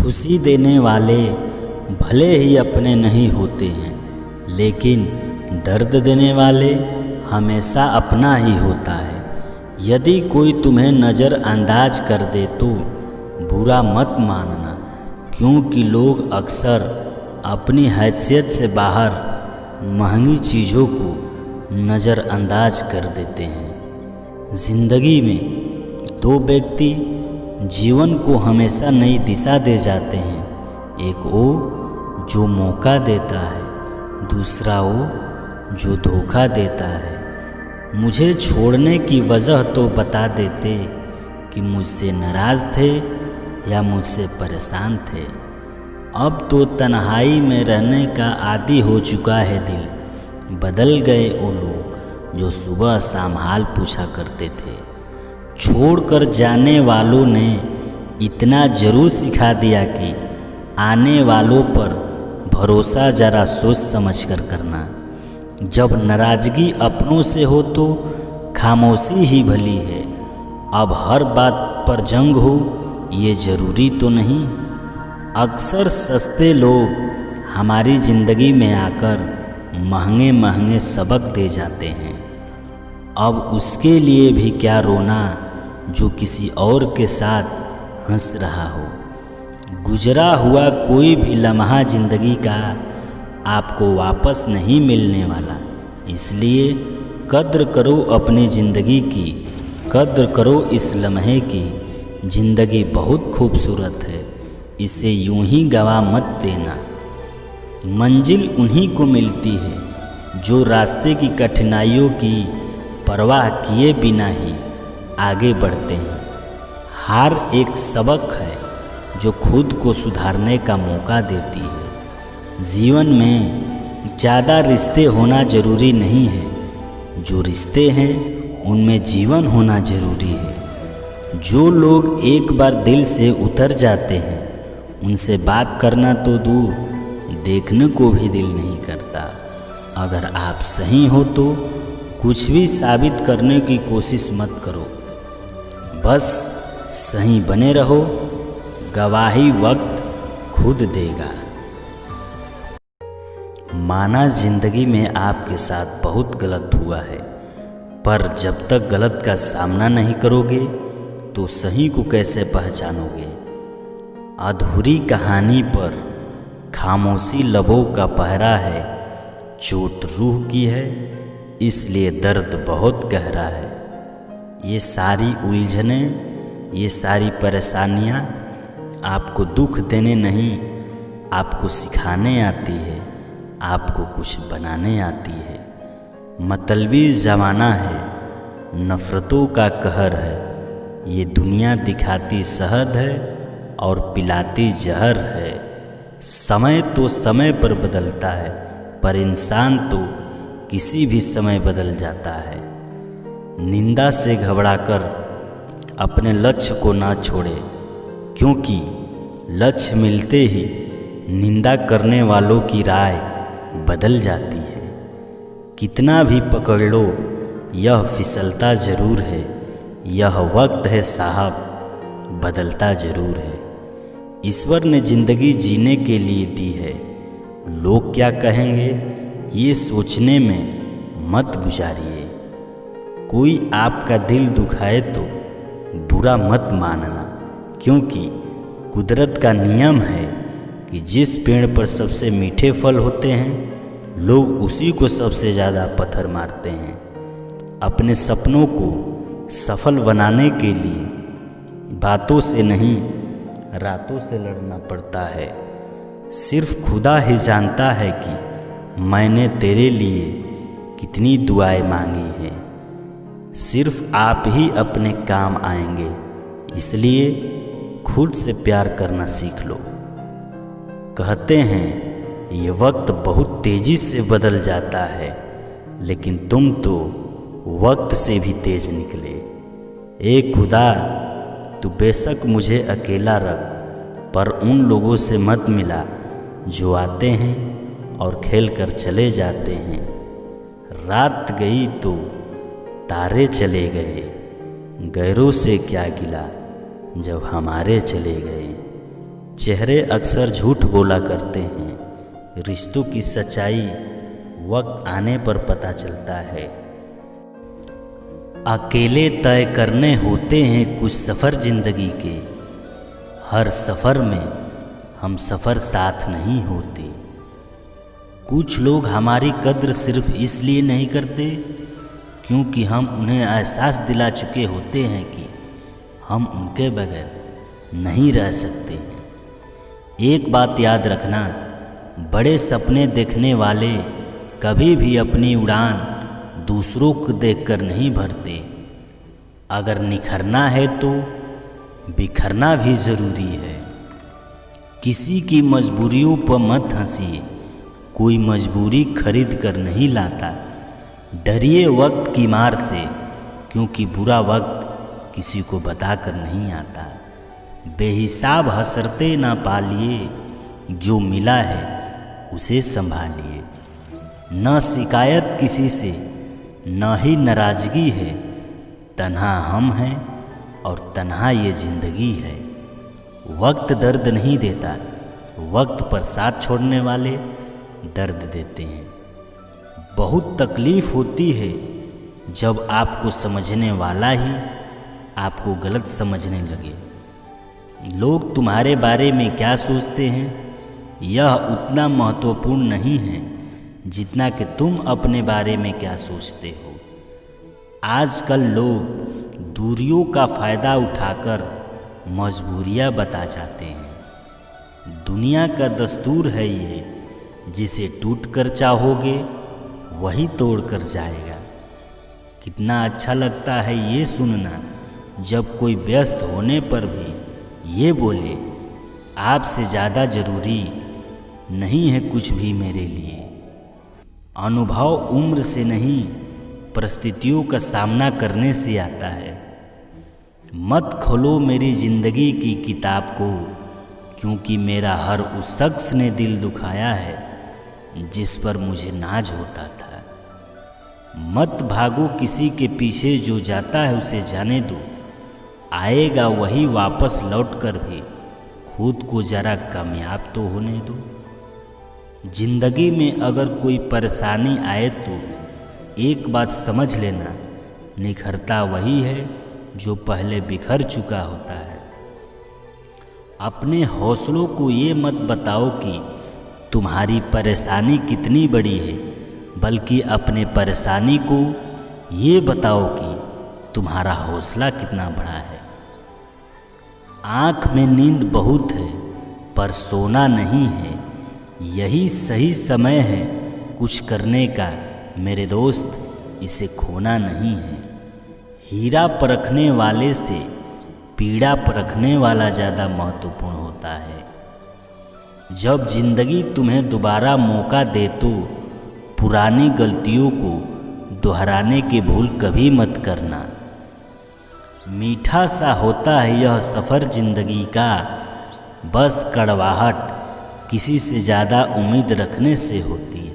खुशी देने वाले भले ही अपने नहीं होते हैं, लेकिन दर्द देने वाले हमेशा अपना ही होता है। यदि कोई तुम्हें नज़रअंदाज कर दे तो बुरा मत मानना, क्योंकि लोग अक्सर अपनी हैसियत से बाहर महंगी चीज़ों को नज़रअंदाज कर देते हैं। ज़िंदगी में दो व्यक्ति जीवन को हमेशा नई दिशा दे जाते हैं, एक वो जो मौका देता है, दूसरा वो जो धोखा देता है। मुझे छोड़ने की वजह तो बता देते कि मुझसे नाराज़ थे या मुझसे परेशान थे। अब तो तन्हाई में रहने का आदी हो चुका है दिल। बदल गए वो लोग जो सुबह शाम हाल पूछा करते थे। छोड़कर जाने वालों ने इतना ज़रूर सिखा दिया कि आने वालों पर भरोसा ज़रा सोच समझ कर करना। जब नाराज़गी अपनों से हो तो खामोशी ही भली है। अब हर बात पर जंग हो ये ज़रूरी तो नहीं। अक्सर सस्ते लोग हमारी ज़िंदगी में आकर महंगे महंगे सबक दे जाते हैं। अब उसके लिए भी क्या रोना जो किसी और के साथ हंस रहा हो। गुजरा हुआ कोई भी लम्हा ज़िंदगी का आपको वापस नहीं मिलने वाला, इसलिए कद्र करो अपनी ज़िंदगी की, कद्र करो इस लम्हे की। ज़िंदगी बहुत खूबसूरत है, इसे यूं ही गवा मत देना। मंजिल उन्हीं को मिलती है जो रास्ते की कठिनाइयों की परवाह किए बिना ही आगे बढ़ते हैं। हार एक सबक है जो खुद को सुधारने का मौका देती है। जीवन में ज़्यादा रिश्ते होना ज़रूरी नहीं है, जो रिश्ते हैं उनमें जीवन होना ज़रूरी है। जो लोग एक बार दिल से उतर जाते हैं उनसे बात करना तो दूर, देखने को भी दिल नहीं करता। अगर आप सही हो तो कुछ भी साबित करने की कोशिश मत करो, बस सही बने रहो, गवाही वक्त खुद देगा। माना ज़िंदगी में आपके साथ बहुत गलत हुआ है, पर जब तक गलत का सामना नहीं करोगे तो सही को कैसे पहचानोगे। अधूरी कहानी पर खामोशी लबों का पहरा है। चोट रूह की है इसलिए दर्द बहुत गहरा है। ये सारी उलझनें, ये सारी परेशानियाँ आपको दुख देने नहीं, आपको सिखाने आती है, आपको कुछ बनाने आती है। मतलबी ज़माना है, नफ़रतों का कहर है। ये दुनिया दिखाती शहद है और पिलाती जहर है। समय तो समय पर बदलता है, पर इंसान तो किसी भी समय बदल जाता है। निंदा से घबराकर अपने लक्ष्य को ना छोड़े, क्योंकि लक्ष्य मिलते ही निंदा करने वालों की राय बदल जाती है। कितना भी पकड़ लो यह फिसलता ज़रूर है। यह वक्त है साहब, बदलता ज़रूर है। ईश्वर ने ज़िंदगी जीने के लिए दी है, लोग क्या कहेंगे ये सोचने में मत गुजारिए। कोई आपका दिल दुखाए तो बुरा मत मानना, क्योंकि कुदरत का नियम है कि जिस पेड़ पर सबसे मीठे फल होते हैं लोग उसी को सबसे ज़्यादा पत्थर मारते हैं। अपने सपनों को सफल बनाने के लिए बातों से नहीं रातों से लड़ना पड़ता है। सिर्फ खुदा ही जानता है कि मैंने तेरे लिए कितनी दुआएं मांगी हैं। सिर्फ आप ही अपने काम आएंगे, इसलिए खुद से प्यार करना सीख लो। कहते हैं ये वक्त बहुत तेज़ी से बदल जाता है, लेकिन तुम तो वक्त से भी तेज निकले। ए खुदा, तू बेशक मुझे अकेला रख, पर उन लोगों से मत मिला जो आते हैं और खेल कर चले जाते हैं। रात गई तो तारे चले गए, गैरों से क्या गिला जब हमारे चले गए। चेहरे अक्सर झूठ बोला करते हैं, रिश्तों की सच्चाई वक्त आने पर पता चलता है। अकेले तय करने होते हैं कुछ सफ़र ज़िंदगी के, हर सफ़र में हम सफ़र साथ नहीं होते। कुछ लोग हमारी कद्र सिर्फ इसलिए नहीं करते क्योंकि हम उन्हें एहसास दिला चुके होते हैं कि हम उनके बगैर नहीं रह सकते हैं। एक बात याद रखना, बड़े सपने देखने वाले कभी भी अपनी उड़ान दूसरों को देखकर नहीं भरते। अगर निखरना है तो बिखरना भी ज़रूरी है। किसी की मजबूरियों पर मत हंसिए, कोई मजबूरी खरीद कर नहीं लाता। डरिए वक्त की मार से, क्योंकि बुरा वक्त किसी को बताकर नहीं आता। बेहिसाब हसरते ना पालिए, जो मिला है उसे संभालिए। न शिकायत किसी से, न ही नाराज़गी है। तन्हा हम हैं और तन्हा ये ज़िंदगी है। वक्त दर्द नहीं देता, वक्त पर साथ छोड़ने वाले दर्द देते हैं। बहुत तकलीफ़ होती है जब आपको समझने वाला ही आपको गलत समझने लगे। लोग तुम्हारे बारे में क्या सोचते हैं यह उतना महत्वपूर्ण नहीं है जितना कि तुम अपने बारे में क्या सोचते हो। आजकल लोग दूरियों का फ़ायदा उठाकर मजबूरियां बता जाते हैं। दुनिया का दस्तूर है ये, जिसे टूट कर चाहोगे वही तोड़ कर जाएगा। कितना अच्छा लगता है ये सुनना जब कोई व्यस्त होने पर भी ये बोले, आपसे ज़्यादा ज़रूरी नहीं है कुछ भी मेरे लिए। अनुभव उम्र से नहीं, परिस्थितियों का सामना करने से आता है। मत खोलो मेरी ज़िंदगी की किताब को, क्योंकि मेरा हर उस शख्स ने दिल दुखाया है जिस पर मुझे नाज होता था। मत भागो किसी के पीछे, जो जाता है उसे जाने दो। आएगा वही वापस लौट कर भी, खुद को ज़रा कामयाब तो होने दो। जिंदगी में अगर कोई परेशानी आए तो एक बात समझ लेना, निखरता वही है जो पहले बिखर चुका होता है। अपने हौसलों को ये मत बताओ कि तुम्हारी परेशानी कितनी बड़ी है, बल्कि अपने परेशानी को ये बताओ कि तुम्हारा हौसला कितना बड़ा है। आँख में नींद बहुत है पर सोना नहीं है, यही सही समय है कुछ करने का मेरे दोस्त, इसे खोना नहीं है। हीरा परखने वाले से पीड़ा परखने वाला ज़्यादा महत्वपूर्ण होता है। जब जिंदगी तुम्हें दोबारा मौका दे तो पुरानी गलतियों को दोहराने की भूल कभी मत करना। मीठा सा होता है यह सफ़र जिंदगी का, बस कड़वाहट किसी से ज़्यादा उम्मीद रखने से होती है।